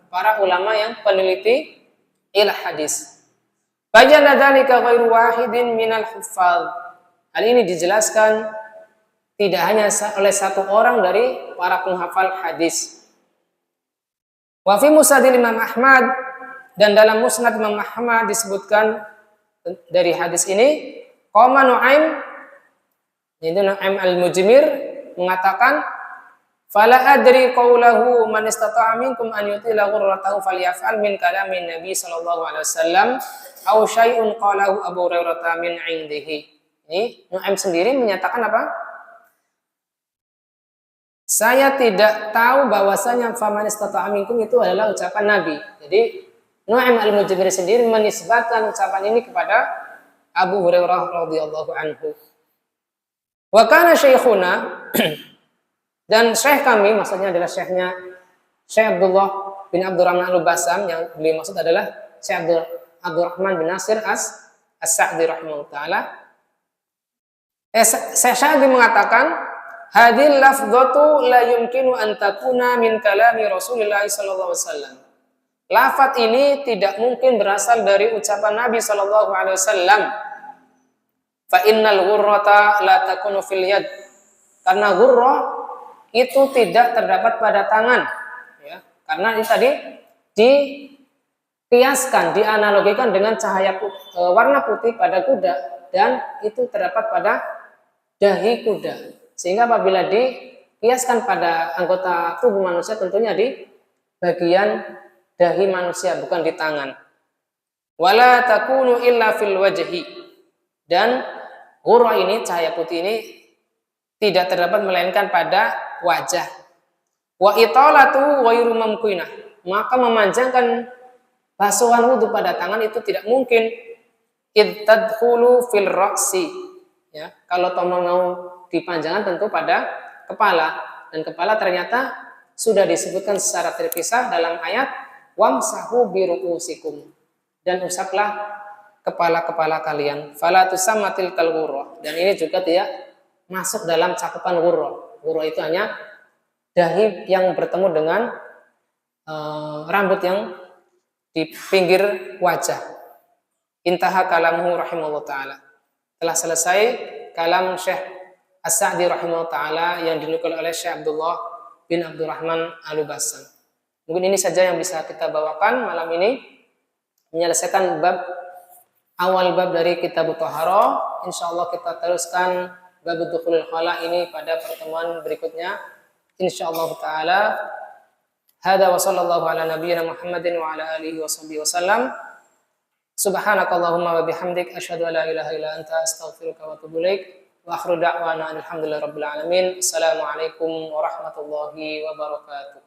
para ulama yang peneliti ilmu hadis. Bajana dzalika ghairu wahidin minal huffaz. Hal ini dijelaskan tidak hanya oleh satu orang dari para penghafal hadis. Wa fi musnadil Imam Ahmad, dan dalam musnad Imam Ahmad disebutkan dari hadis ini, qama Nu'aim, yaitu Nu'aim al-Mujmir mengatakan, fala adri qaulahu man istata'a minkum an yutila ghurratahu falyaf'al min kalamin Nabi sallallahu alaihi wasallam aw syai'un qalahu Abu Hurairah min 'indihi. Ini Nu'aim sendiri menyatakan apa? Saya tidak tahu bahwasanya faman istata'a minkum itu adalah ucapan Nabi. Jadi Nu'aim al-Mujmir sendiri menisbatkan ucapan ini kepada Abu Hurairah radhiyallahu anhu. Wa kana syekhuna, dan syekh kami, maksudnya adalah syekhnya Syekh Abdullah bin Abdurrahman Al-Basam, yang beliau maksud adalah Syekh Abdurrahman bin Nasir As-Sa'di rahimahullah ta'ala. Syekh Sa'di mengatakan, hadhil lafdhatu la yumkinu an takuna min kalami Rasulillah sallallahu alaihi wasallam. Lafaz ini tidak mungkin berasal dari ucapan Nabi sallallahu alaihi wasallam. Fa innal ghurrata la takunu fil yad. Karena ghurrah itu tidak terdapat pada tangan, ya. Karena ini tadi dikiaskan, dianalogikan dengan cahaya warna putih pada kuda, dan itu terdapat pada dahi kuda. Sehingga apabila dikiaskan pada anggota tubuh manusia, tentunya di bagian dahi manusia, bukan di tangan. Wala takunu illa fil wajhi, dan ghurrah ini, cahaya putih ini tidak terdapat melainkan pada wajah. Wa italatu ghairu mamkinah, maka memanjangkan basuhan wudu pada tangan itu tidak mungkin. Id tadkhulu fil ra'si, ya, kalau tombol mau dipanjangkan tentu pada kepala, dan kepala ternyata sudah disebutkan secara terpisah dalam ayat wamsahu bi ru'usikum, dan usaplah kepala-kepala kalian. Fala tusammatil kal ghurrah, dan ini juga tidak masuk dalam cakupan ghurrah. Ghurrah itu hanya dahi yang bertemu dengan rambut yang di pinggir wajah. Intaha kalamuhu rahimahullah ta'ala. Telah selesai kalam Syekh As-Sa'di rahimahullah ta'ala yang dinukil oleh Syekh Abdullah bin Abdurrahman Al-Basam. Mungkin ini saja yang bisa kita bawakan malam ini, menyelesaikan awal bab dari Kitab Thaharah. Insyaallah kita teruskan bab dukhulul khala ini pada pertemuan berikutnya insyaallah taala. Hada wa sallallahu ala nabiyyina Muhammadin wa ala alihi washabbihi wasallam. Subhanakallahumma wa bihamdik asyhadu an la ilaha illa anta astaghfiruka wa atubu ilaik. Wa akhiru da'wana alhamdulillahi rabbil alamin. Assalamualaikum warahmatullahi wabarakatuh.